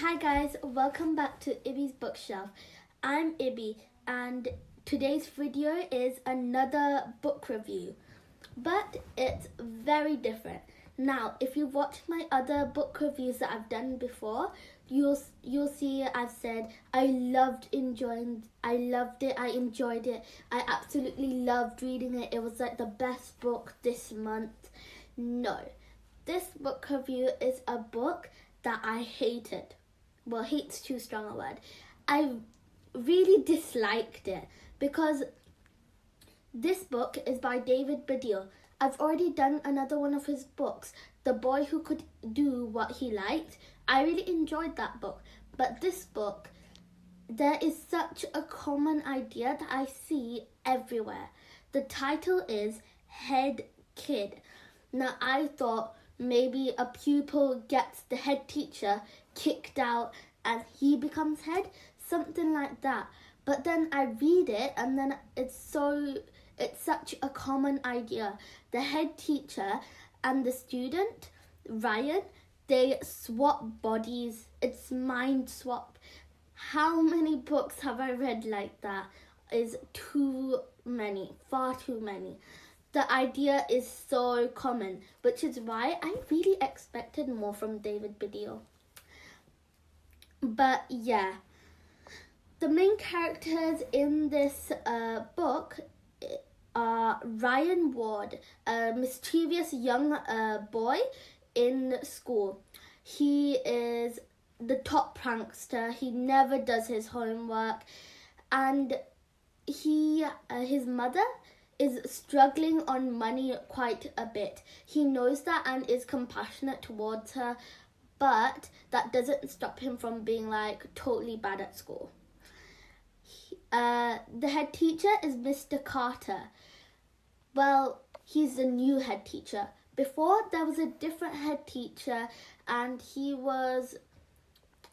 Hi guys, welcome back to Ibby's Bookshelf. I'm Ibby and today's video is another book review, but it's very different. Now, if you've watched my other book reviews that I've done before, you'll see I've said I enjoyed it. I absolutely loved reading it. It was like the best book this month. No, this book review is a book that I hated. Well, hate's too strong a word. I really disliked it because this book is by David Baddiel. I've already done another one of his books, The Boy Who Could Do What He Liked. I really enjoyed that book. But this book, there is such a common idea that I see everywhere. The title is Head Kid. Now, I thought maybe a pupil gets the head teacher kicked out and he becomes head, something like that. But then I read it and then it's such a common idea. The head teacher and the student, Ryan, they swap bodies. It's mind swap. How many books have I read like that? Is too many, far too many. The idea is so common, which is why I really expected more from David Baddiel. But yeah, the main characters in this book are Ryan Ward, a mischievous young boy in school. He is the top prankster. He never does his homework, and his mother is struggling on money quite a bit. He knows that and is compassionate towards her, but that doesn't stop him from being like totally bad at school. The head teacher is Mr. Carter. Well, he's the new head teacher. Before, there was a different head teacher and he was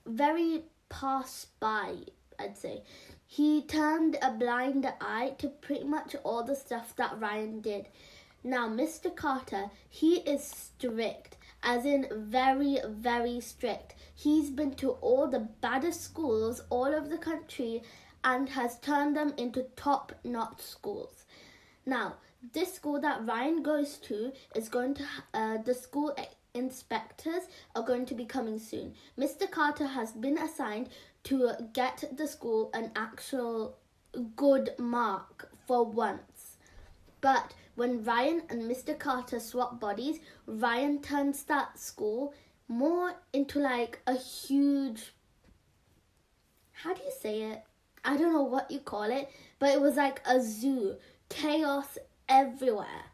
very passed by, I'd say. He turned a blind eye to pretty much all the stuff that Ryan did. Now, Mr. Carter, he is strict, as in very, very strict. He's been to all the baddest schools all over the country and has turned them into top-notch schools. Now, this school that Ryan goes to is going to, the school inspectors are going to be coming soon. Mr. Carter has been assigned to get the school an actual good mark for once. But when Ryan and Mr. Carter swap bodies, Ryan turns that school more into like a huge, how do you say it? I don't know what you call it, but it was like a zoo. Chaos everywhere.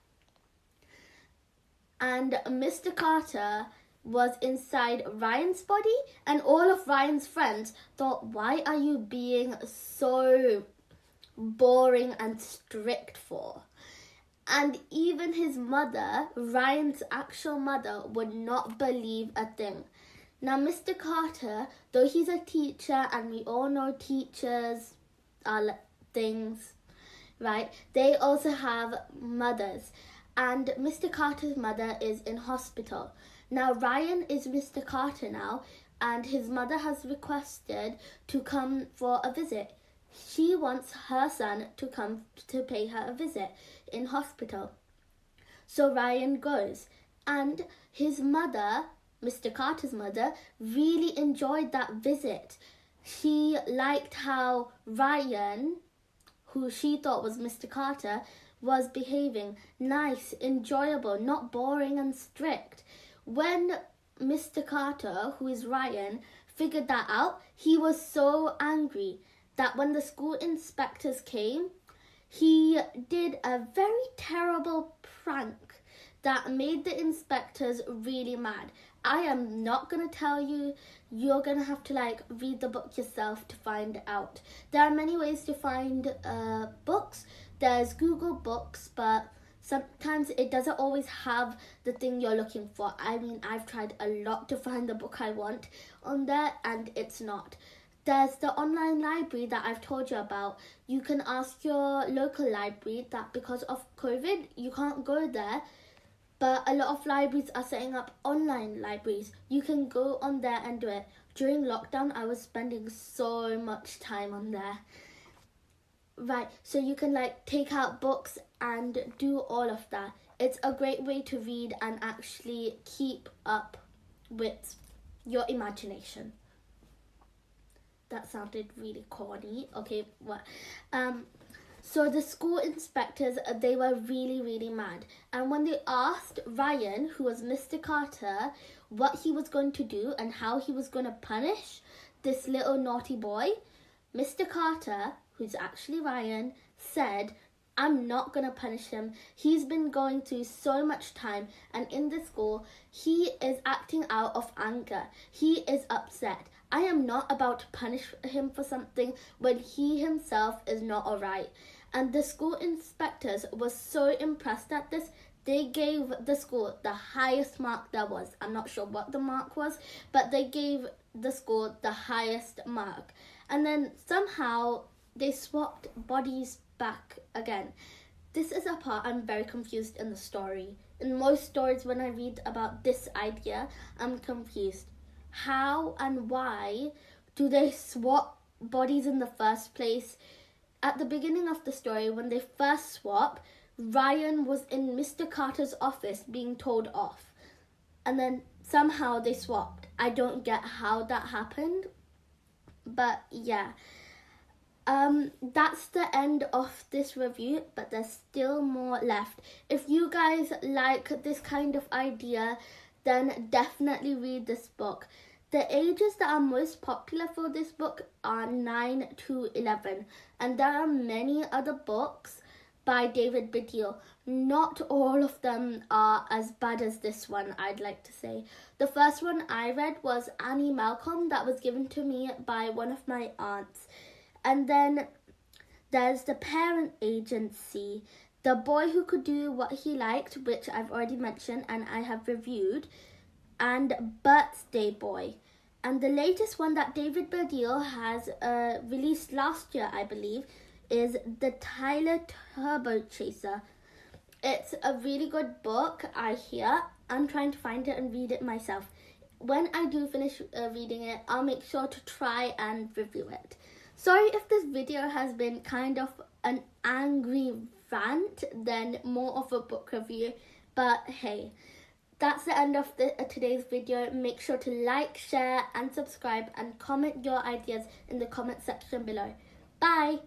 And Mr. Carter was inside Ryan's body, and all of Ryan's friends thought, why are you being so boring and strict for? And even his mother, Ryan's actual mother, would not believe a thing. Now, Mr. Carter, though he's a teacher, and we all know teachers are things, right? They also have mothers. And Mr. Carter's mother is in hospital. Now, Ryan is Mr. Carter now, and his mother has requested to come for a visit. She wants her son to come to pay her a visit in hospital. So Ryan goes, and his mother, Mr. Carter's mother, really enjoyed that visit. She liked how Ryan, who she thought was Mr. Carter, was behaving nice, enjoyable, not boring and strict. When Mr. Carter, who is Ryan, figured that out, he was so angry that when the school inspectors came, he did a very terrible prank that made the inspectors really mad. I am not going to tell you. You're going to have to read the book yourself to find out. There are many ways to find books. There's Google Books, but sometimes it doesn't always have the thing you're looking for. I mean, I've tried a lot to find the book I want on there, and it's not. There's the online library that I've told you about. You can ask your local library that because of COVID, you can't go there. But a lot of libraries are setting up online libraries. You can go on there and do it. during lockdown, I was spending so much time on there. Right, so you can like take out books and do all of that. It's a great way to read and actually keep up with your imagination. That sounded really corny. Okay, what? So the school inspectors, they were really, really mad. And when they asked Ryan, who was Mr. Carter, what he was going to do and how he was going to punish this little naughty boy, Mr. Carter, who's actually Ryan, said, I'm not going to punish him. He's been going through so much time, and in the school, he is acting out of anger. He is upset. I am not about to punish him for something when he himself is not alright. And the school inspectors were so impressed at this, they gave the school the highest mark there was. I'm not sure what the mark was, but they gave the school the highest mark. And then somehow they swapped bodies back again. This is a part I'm very confused in the story. In most stories, when I read about this idea, I'm confused. How and why do they swap bodies in the first place? At the beginning of the story, when they first swap, Ryan was in Mr. Carter's office being told off. And then somehow they swapped. I don't get how that happened. But yeah. That's the end of this review, but there's still more left. If you guys like this kind of idea, then definitely read this book. The ages that are most popular for this book are 9 to 11, and there are many other books by David Baddiel. Not all of them are as bad as this one, I'd like to say. The first one I read was Annie Malcolm, that was given to me by one of my aunts. And then there's The Parent Agency, The Boy Who Could Do What He Liked, which I've already mentioned and I have reviewed, and Birthday Boy. And the latest one that David Baddiel has released last year, I believe, is The Tyler Turbo Chaser. It's a really good book, I hear. I'm trying to find it and read it myself. When I do finish reading it, I'll make sure to try and review it. Sorry if this video has been kind of an angry rant than more of a book review, but hey, that's the end of today's video. Make sure to like, share and subscribe and comment your ideas in the comment section below. Bye!